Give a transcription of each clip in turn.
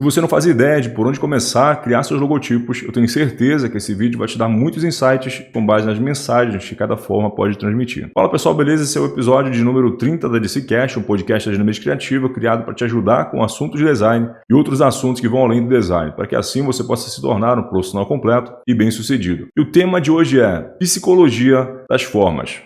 Se você não faz ideia de por onde começar a criar seus logotipos, eu tenho certeza que esse vídeo vai te dar muitos insights com base nas mensagens que cada forma pode transmitir. Fala pessoal, beleza? Esse é o episódio de número 30 da DCCast, um podcast da Dinâmica Criativa criado para te ajudar com assuntos de design e outros assuntos que vão além do design, para que assim você possa se tornar um profissional completo e bem-sucedido. E o tema de hoje é Psicologia das Formas.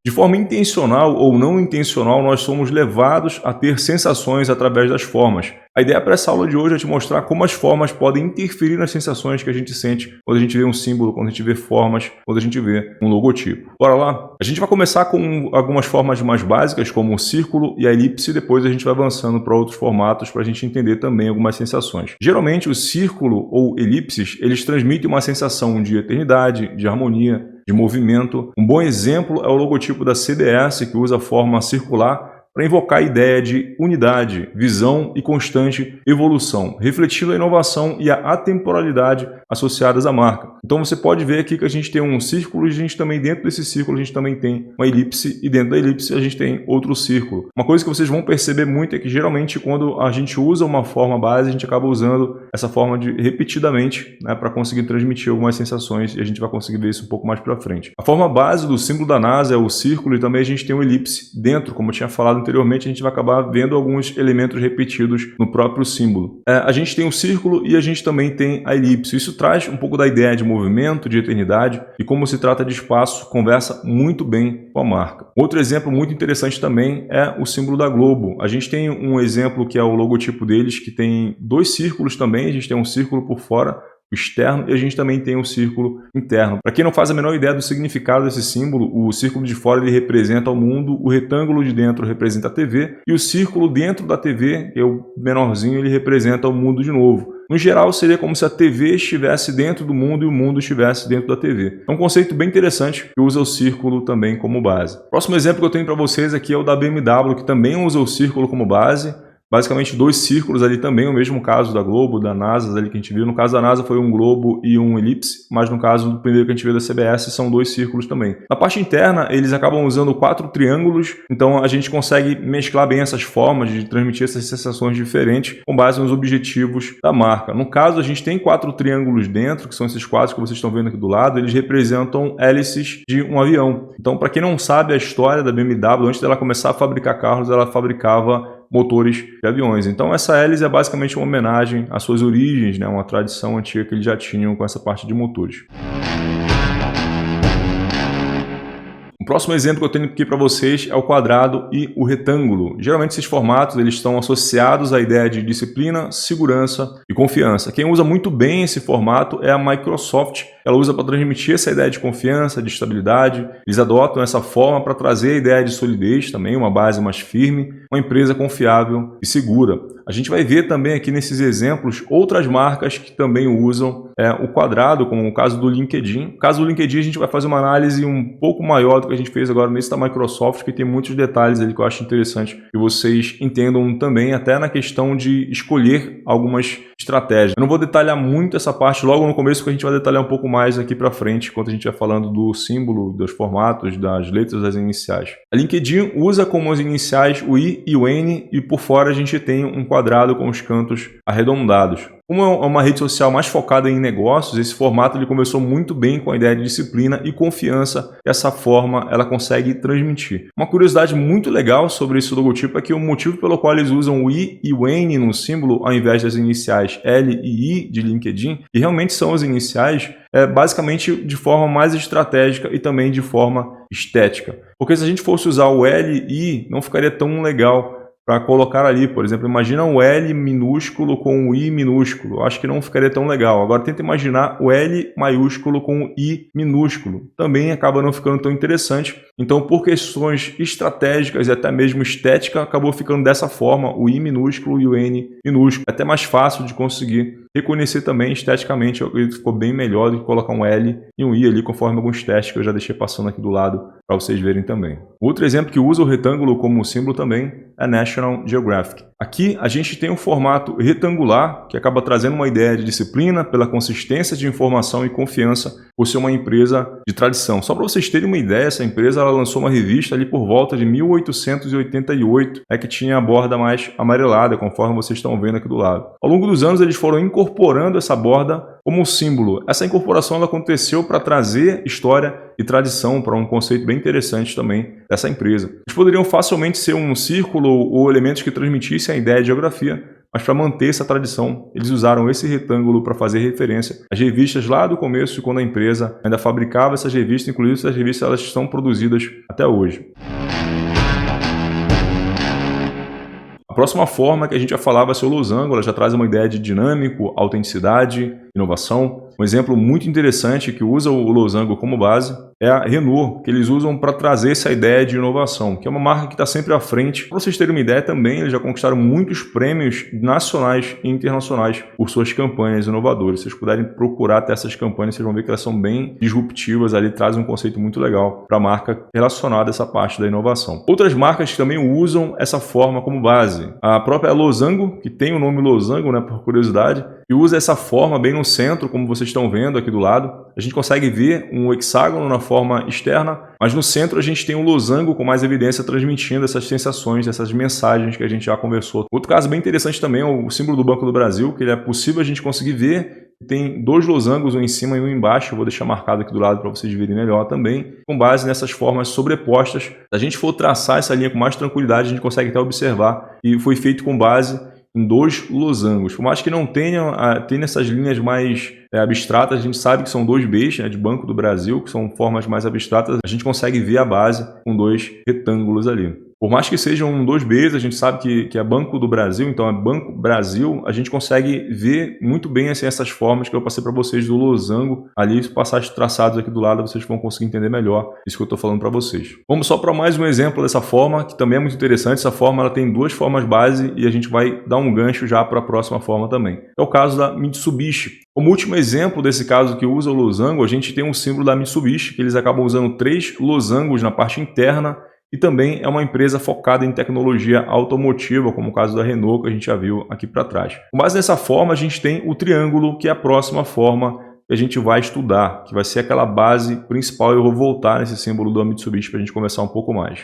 De forma intencional ou não intencional, nós somos levados a ter sensações através das formas. A ideia para essa aula de hoje é te mostrar como as formas podem interferir nas sensações que a gente sente quando a gente vê um símbolo, quando a gente vê formas, quando a gente vê um logotipo. Bora lá? A gente vai começar com algumas formas mais básicas, como o círculo e a elipse, e depois a gente vai avançando para outros formatos para a gente entender também algumas sensações. Geralmente, o círculo ou elipses, eles transmitem uma sensação de eternidade, de harmonia, de movimento. Um bom exemplo é o logotipo da CDS, que usa a forma circular para invocar a ideia de unidade, visão e constante evolução, refletindo a inovação e a atemporalidade associadas à marca. Então você pode ver aqui que a gente tem um círculo e a gente também, dentro desse círculo, a gente também tem uma elipse e dentro da elipse a gente tem outro círculo. Uma coisa que vocês vão perceber muito é que geralmente quando a gente usa uma forma base, a gente acaba usando essa forma repetidamente, né, para conseguir transmitir algumas sensações, e a gente vai conseguir ver isso um pouco mais para frente. A forma base do símbolo da NASA é o círculo e também a gente tem uma elipse dentro, como eu tinha falado anteriormente, a gente vai acabar vendo alguns elementos repetidos no próprio símbolo. A gente tem o círculo e a gente também tem a elipse. Isso traz um pouco da ideia de movimento, de eternidade, e como se trata de espaço, conversa muito bem com a marca. Outro exemplo muito interessante também é o símbolo da Globo. A gente tem um exemplo que é o logotipo deles, que tem dois círculos também. A gente tem um círculo por fora, externo, e a gente também tem um círculo interno. Para quem não faz a menor ideia do significado desse símbolo, o círculo de fora ele representa o mundo, o retângulo de dentro representa a TV, e o círculo dentro da TV, que é o menorzinho, ele representa o mundo de novo. No geral, seria como se a TV estivesse dentro do mundo e o mundo estivesse dentro da TV. É um conceito bem interessante que usa o círculo também como base. O próximo exemplo que eu tenho para vocês aqui é o da BMW, que também usa o círculo como base. Basicamente dois círculos ali também, o mesmo caso da Globo, da NASA ali que a gente viu. No caso da NASA foi um globo e um elipse, mas no caso do primeiro que a gente viu da CBS são dois círculos também. Na parte interna, eles acabam usando 4 triângulos, então a gente consegue mesclar bem essas formas de transmitir essas sensações diferentes com base nos objetivos da marca. No caso, a gente tem 4 triângulos dentro, que são esses quadros que vocês estão vendo aqui do lado, eles representam hélices de um avião. Então, para quem não sabe a história da BMW, antes dela começar a fabricar carros, ela fabricava motores de aviões. Então essa hélice é basicamente uma homenagem às suas origens, né? Uma tradição antiga que eles já tinham com essa parte de motores. O próximo exemplo que eu tenho aqui para vocês é o quadrado e o retângulo. Geralmente esses formatos eles estão associados à ideia de disciplina, segurança e confiança. Quem usa muito bem esse formato é a Microsoft. Ela usa para transmitir essa ideia de confiança, de estabilidade. Eles adotam essa forma para trazer a ideia de solidez também, uma base mais firme, uma empresa confiável e segura. A gente vai ver também aqui nesses exemplos outras marcas que também usam o quadrado, como o caso do LinkedIn. No caso do LinkedIn, a gente vai fazer uma análise um pouco maior do que a gente fez agora nesse da Microsoft, que tem muitos detalhes ali que eu acho interessante que vocês entendam também, até na questão de escolher algumas estratégias. Eu não vou detalhar muito essa parte logo no começo, porque a gente vai detalhar um pouco mais aqui para frente, enquanto a gente vai falando do símbolo, dos formatos, das letras, das iniciais. A LinkedIn usa como as iniciais o I e o N, e por fora a gente tem um quadrado com os cantos arredondados. Como é uma rede social mais focada em negócios, esse formato ele começou muito bem com a ideia de disciplina e confiança que essa forma ela consegue transmitir. Uma curiosidade muito legal sobre esse logotipo é que o motivo pelo qual eles usam o I e o N no símbolo ao invés das iniciais L e I de LinkedIn, que realmente são as iniciais, basicamente de forma mais estratégica e também de forma estética. Porque se a gente fosse usar o L e I, não ficaria tão legal para colocar ali. Por exemplo, imagina o L minúsculo com o I minúsculo. Eu acho que não ficaria tão legal. Agora tenta imaginar o L maiúsculo com o I minúsculo. Também acaba não ficando tão interessante. Então, por questões estratégicas e até mesmo estética, acabou ficando dessa forma, o I minúsculo e o N minúsculo. É até mais fácil de conseguir reconhecer também esteticamente. Eu acredito que ficou bem melhor do que colocar um L e um I ali, conforme alguns testes que eu já deixei passando aqui do lado para vocês verem também. Outro exemplo que usa o retângulo como símbolo também é National Geographic. Aqui a gente tem um formato retangular que acaba trazendo uma ideia de disciplina pela consistência de informação e confiança por ser uma empresa de tradição. Só para vocês terem uma ideia, essa empresa ela lançou uma revista ali por volta de 1888, que tinha a borda mais amarelada, conforme vocês estão vendo aqui do lado. Ao longo dos anos eles foram incorporando essa borda como símbolo. Essa incorporação ela aconteceu para trazer história e tradição para um conceito bem interessante também dessa empresa. Eles poderiam facilmente ser um círculo ou elementos que transmitissem a ideia de geografia, mas para manter essa tradição, eles usaram esse retângulo para fazer referência às revistas lá do começo, quando a empresa ainda fabricava essas revistas, inclusive essas revistas elas estão produzidas até hoje. A próxima forma que a gente vai falar vai ser o losango. Ela já traz uma ideia de dinâmico, autenticidade, inovação. Um exemplo muito interessante que usa o losango como base é a Renault, que eles usam para trazer essa ideia de inovação, que é uma marca que está sempre à frente. Para vocês terem uma ideia também, eles já conquistaram muitos prêmios nacionais e internacionais por suas campanhas inovadoras. Se vocês puderem procurar até essas campanhas, vocês vão ver que elas são bem disruptivas, ali trazem um conceito muito legal para a marca relacionada a essa parte da inovação. Outras marcas que também usam essa forma como base. A própria Losango, que tem o nome Losango, por curiosidade, e usa essa forma bem no centro, como vocês estão vendo aqui do lado. A gente consegue ver um hexágono na forma externa, mas no centro a gente tem um losango com mais evidência transmitindo essas sensações, essas mensagens que a gente já conversou. Outro caso bem interessante também é o símbolo do Banco do Brasil, que ele é possível a gente conseguir ver. Tem dois losangos, um em cima e um embaixo. Eu vou deixar marcado aqui do lado para vocês verem melhor também. Com base nessas formas sobrepostas, se a gente for traçar essa linha com mais tranquilidade, a gente consegue até observar. E foi feito com base em dois losangos. Por mais que não tenha essas linhas mais abstratas, a gente sabe que são dois Bs, de Banco do Brasil, que são formas mais abstratas. A gente consegue ver a base com dois retângulos ali. Por mais que sejam dois Bs, a gente sabe que é Banco do Brasil, então é Banco Brasil, a gente consegue ver muito bem assim, essas formas que eu passei para vocês do losango. Ali, se passar os traçados aqui do lado, vocês vão conseguir entender melhor isso que eu estou falando para vocês. Vamos só para mais um exemplo dessa forma, que também é muito interessante. Essa forma ela tem duas formas base e a gente vai dar um gancho já para a próxima forma também. É o caso da Mitsubishi. Como último exemplo desse caso que usa o losango, a gente tem um símbolo da Mitsubishi, que eles acabam usando 3 losangos na parte interna. E também é uma empresa focada em tecnologia automotiva, como o caso da Renault, que a gente já viu aqui para trás. Com base nessa forma, a gente tem o triângulo, que é a próxima forma que a gente vai estudar, que vai ser aquela base principal. Eu vou voltar nesse símbolo da Mitsubishi para a gente conversar um pouco mais.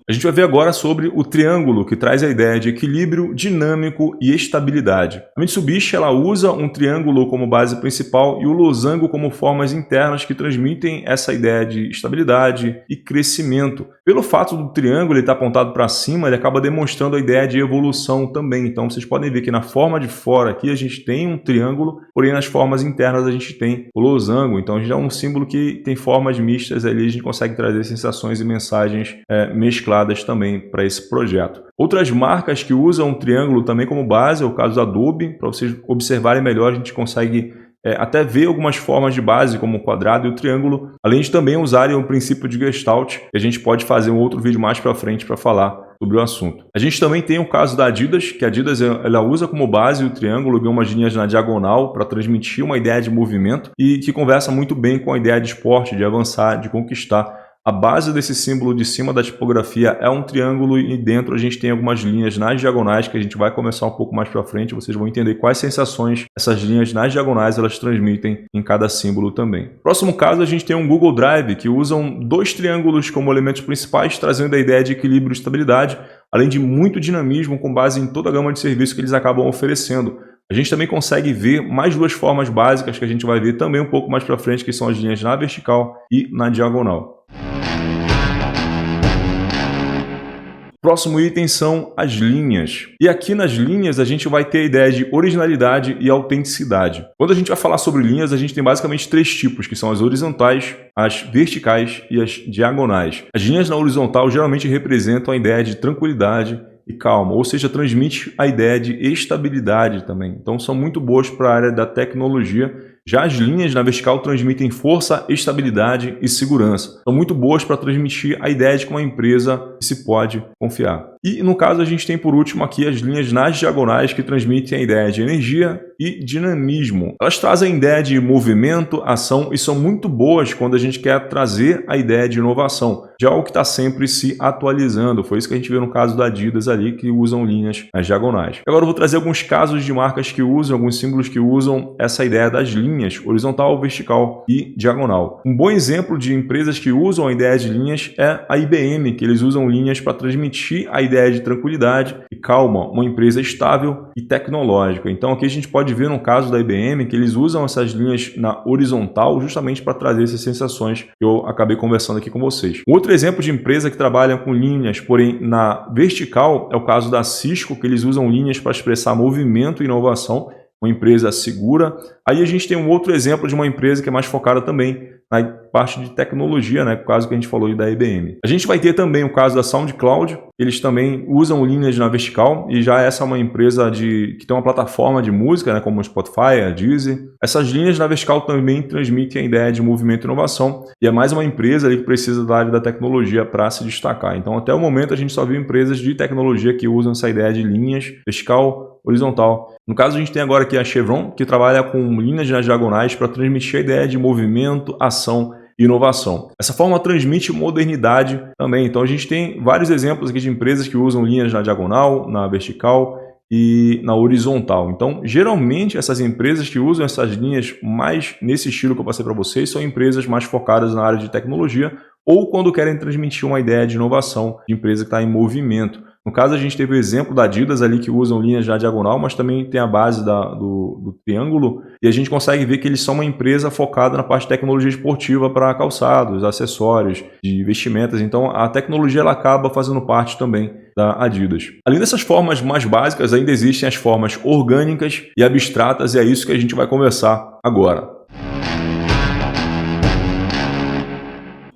A gente vai ver agora sobre o triângulo, que traz a ideia de equilíbrio, dinâmico e estabilidade. A Mitsubishi ela usa um triângulo como base principal e o losango como formas internas que transmitem essa ideia de estabilidade e crescimento. Pelo fato do triângulo estar apontado para cima, ele acaba demonstrando a ideia de evolução também. Então vocês podem ver que na forma de fora aqui a gente tem um triângulo, porém nas formas internas a gente tem o losango. Então a gente é um símbolo que tem formas mistas ali, a gente consegue trazer sensações e mensagens mescladas também para esse projeto. Outras marcas que usam um triângulo também como base, é o caso da Adobe. Para vocês observarem melhor, a gente consegue até ver algumas formas de base, como o quadrado e o triângulo, além de também usarem o princípio de Gestalt, que a gente pode fazer um outro vídeo mais para frente para falar sobre o assunto. A gente também tem o caso da Adidas, que a Adidas ela usa como base o triângulo, algumas linhas na diagonal para transmitir uma ideia de movimento e que conversa muito bem com a ideia de esporte, de avançar, de conquistar. A base desse símbolo de cima da tipografia é um triângulo e dentro a gente tem algumas linhas nas diagonais que a gente vai começar um pouco mais para frente. Vocês vão entender quais sensações essas linhas nas diagonais elas transmitem em cada símbolo também. Próximo caso a gente tem um Google Drive que usam dois triângulos como elementos principais, trazendo a ideia de equilíbrio e estabilidade, além de muito dinamismo com base em toda a gama de serviços que eles acabam oferecendo. A gente também consegue ver mais duas formas básicas que a gente vai ver também um pouco mais para frente, que são as linhas na vertical e na diagonal. Próximo item são as linhas. E aqui nas linhas a gente vai ter a ideia de originalidade e autenticidade. Quando a gente vai falar sobre linhas, a gente tem basicamente três tipos, que são as horizontais, as verticais e as diagonais. As linhas na horizontal geralmente representam a ideia de tranquilidade e calma, ou seja, transmite a ideia de estabilidade também. Então são muito boas para a área da tecnologia Já as linhas na vertical transmitem força, estabilidade e segurança. São muito boas para transmitir a ideia de que uma empresa se pode confiar. E no caso a gente tem por último aqui as linhas nas diagonais que transmitem a ideia de energia e dinamismo. Elas trazem a ideia de movimento, ação e são muito boas quando a gente quer trazer a ideia de inovação, de algo que está sempre se atualizando. Foi isso que a gente viu no caso da Adidas ali, que usam linhas nas diagonais. Agora eu vou trazer alguns casos de marcas que usam, alguns símbolos que usam essa ideia das linhas, horizontal, vertical e diagonal. Um bom exemplo de empresas que usam a ideia de linhas é a IBM, que eles usam linhas para transmitir a ideia de tranquilidade e calma, uma empresa estável e tecnológica. Então aqui a gente pode ver no caso da IBM que eles usam essas linhas na horizontal justamente para trazer essas sensações que eu acabei conversando aqui com vocês. Um outro exemplo de empresa que trabalha com linhas, porém na vertical, é o caso da Cisco, que eles usam linhas para expressar movimento e inovação, uma empresa segura. Aí a gente tem um outro exemplo de uma empresa que é mais focada também na parte de tecnologia, né? O caso que a gente falou da IBM. A gente vai ter também o caso da SoundCloud, eles também usam linhas na vertical e já essa é uma empresa que tem uma plataforma de música, né? Como o Spotify, a Deezer. Essas linhas na vertical também transmitem a ideia de movimento e inovação e é mais uma empresa ali que precisa da área da tecnologia para se destacar. Então até o momento a gente só viu empresas de tecnologia que usam essa ideia de linhas vertical, horizontal. No caso a gente tem agora aqui a Chevron, que trabalha com linhas nas diagonais para transmitir a ideia de movimento, ação e inovação. Essa forma transmite modernidade também. Então a gente tem vários exemplos aqui de empresas que usam linhas na diagonal, na vertical e na horizontal. Então, geralmente essas empresas que usam essas linhas mais nesse estilo que eu passei para vocês são empresas mais focadas na área de tecnologia ou quando querem transmitir uma ideia de inovação de empresa que está em movimento. No caso, a gente teve o exemplo da Adidas ali que usam linhas na diagonal, mas também tem a base do triângulo e a gente consegue ver que eles são uma empresa focada na parte de tecnologia esportiva para calçados, acessórios, de vestimentas. Então, a tecnologia ela acaba fazendo parte também da Adidas. Além dessas formas mais básicas, ainda existem as formas orgânicas e abstratas e é isso que a gente vai conversar agora.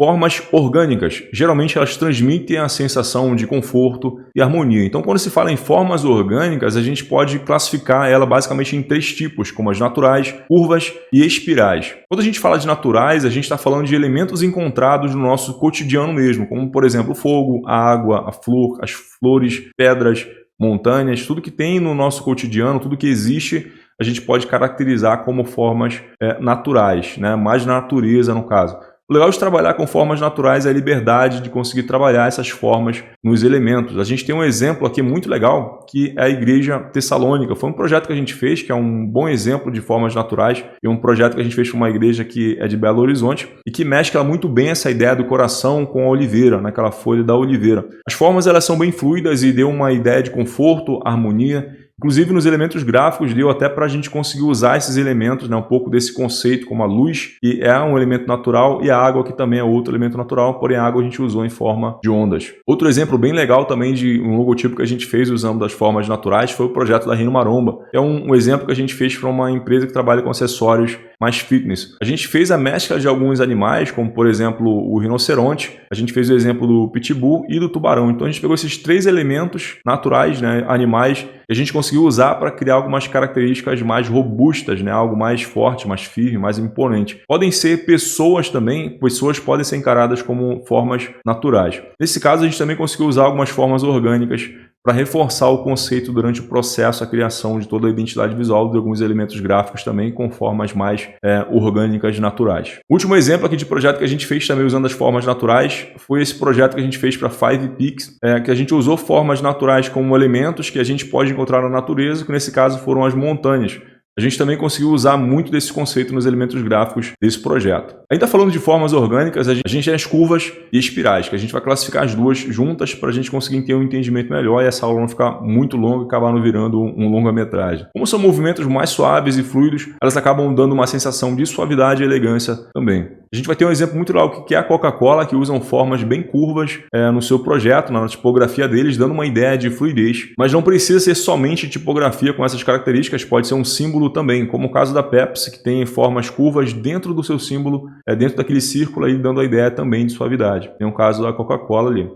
Formas orgânicas, geralmente elas transmitem a sensação de conforto e harmonia. Então, quando se fala em formas orgânicas, a gente pode classificar ela basicamente em 3 tipos, como as naturais, curvas e espirais. Quando a gente fala de naturais, a gente está falando de elementos encontrados no nosso cotidiano mesmo, como, por exemplo, o fogo, a água, a flor, as flores, pedras, montanhas, tudo que tem no nosso cotidiano, tudo que existe, a gente pode caracterizar como formas naturais, né? Mais na natureza, no caso. O legal de trabalhar com formas naturais é a liberdade de conseguir trabalhar essas formas nos elementos. A gente tem um exemplo aqui muito legal, que é a Igreja Tessalônica. Foi um projeto que a gente fez, que é um bom exemplo de formas naturais, e um projeto que a gente fez para uma igreja que é de Belo Horizonte, e que mescla muito bem essa ideia do coração com a oliveira, naquela folha da oliveira. As formas elas são bem fluidas e deu uma ideia de conforto, harmonia. Inclusive nos elementos gráficos deu até para a gente conseguir usar esses elementos, né, um pouco desse conceito como a luz, que é um elemento natural, e a água que também é outro elemento natural, porém a água a gente usou em forma de ondas. Outro exemplo bem legal também de um logotipo que a gente fez usando das formas naturais foi o projeto da Rino Maromba. É um exemplo que a gente fez para uma empresa que trabalha com acessórios mais fitness. A gente fez a mescla de alguns animais, como por exemplo o rinoceronte, a gente fez o exemplo do pitbull e do tubarão. Então a gente pegou esses 3 elementos naturais, né, animais, e a gente conseguiu usar para criar algumas características mais robustas, né, algo mais forte, mais firme, mais imponente. Podem ser pessoas também, pessoas podem ser encaradas como formas naturais. Nesse caso a gente também conseguiu usar algumas formas orgânicas para reforçar o conceito durante o processo, a criação de toda a identidade visual de alguns elementos gráficos também com formas mais orgânicas naturais. O último exemplo aqui de projeto que a gente fez também usando as formas naturais foi esse projeto que a gente fez para 5Pix, que a gente usou formas naturais como elementos que a gente pode encontrar na natureza, que nesse caso foram as montanhas. A gente também conseguiu usar muito desse conceito nos elementos gráficos desse projeto. Ainda falando de formas orgânicas, a gente tem as curvas e espirais, que a gente vai classificar as duas juntas para a gente conseguir ter um entendimento melhor e essa aula não ficar muito longa e acabar não virando um longa-metragem. Como são movimentos mais suaves e fluidos, elas acabam dando uma sensação de suavidade e elegância também. A gente vai ter um exemplo muito legal que é a Coca-Cola, que usam formas bem curvas no seu projeto, na tipografia deles, dando uma ideia de fluidez. Mas não precisa ser somente tipografia com essas características, pode ser um símbolo também, como o caso da Pepsi, que tem formas curvas dentro do seu símbolo, dentro daquele círculo aí, dando a ideia também de suavidade. Tem o caso da Coca-Cola ali.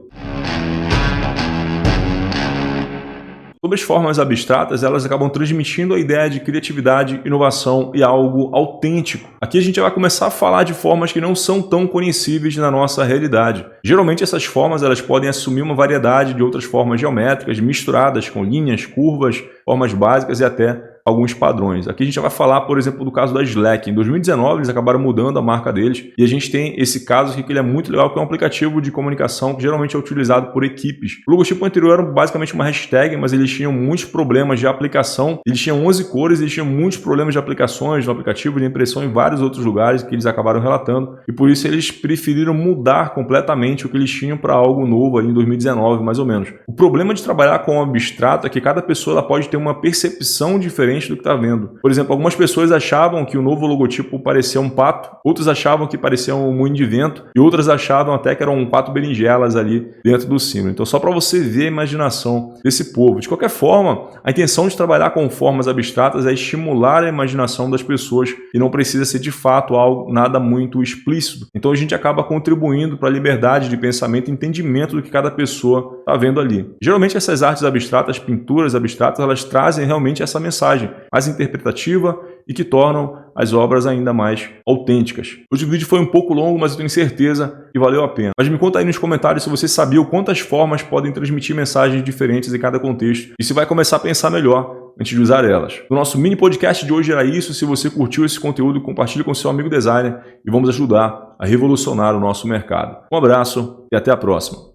Sobre as formas abstratas, elas acabam transmitindo a ideia de criatividade, inovação e algo autêntico. Aqui a gente vai começar a falar de formas que não são tão conhecíveis na nossa realidade. Geralmente essas formas elas podem assumir uma variedade de outras formas geométricas misturadas com linhas, curvas, formas básicas e até alguns padrões. Aqui a gente vai falar, por exemplo, do caso da Slack. Em 2019, eles acabaram mudando a marca deles e a gente tem esse caso aqui que ele é muito legal, que é um aplicativo de comunicação que geralmente é utilizado por equipes. O logotipo anterior era basicamente uma hashtag, mas eles tinham muitos problemas de aplicação. Eles tinham 11 cores, eles tinham muitos problemas de aplicações no aplicativo, de impressão em vários outros lugares que eles acabaram relatando e por isso eles preferiram mudar completamente o que eles tinham para algo novo ali em 2019, mais ou menos. O problema de trabalhar com o abstrato é que cada pessoa ela pode ter uma percepção diferente do que está vendo. Por exemplo, algumas pessoas achavam que o novo logotipo parecia um pato, outros achavam que parecia um moinho de vento e outras achavam até que eram um quatro berinjelas ali dentro do símbolo. Então, só para você ver a imaginação desse povo. De qualquer forma, a intenção de trabalhar com formas abstratas é estimular a imaginação das pessoas e não precisa ser de fato algo nada muito explícito. Então, a gente acaba contribuindo para a liberdade de pensamento e entendimento do que cada pessoa está vendo ali. Geralmente, essas artes abstratas, pinturas abstratas, elas trazem realmente essa mensagem mais interpretativa e que tornam as obras ainda mais autênticas. Hoje o vídeo foi um pouco longo, mas eu tenho certeza que valeu a pena. Mas me conta aí nos comentários se você sabia quantas formas podem transmitir mensagens diferentes em cada contexto e se vai começar a pensar melhor antes de usar elas. O nosso mini podcast de hoje era isso. Se você curtiu esse conteúdo, compartilhe com seu amigo designer e vamos ajudar a revolucionar o nosso mercado. Um abraço e até a próxima.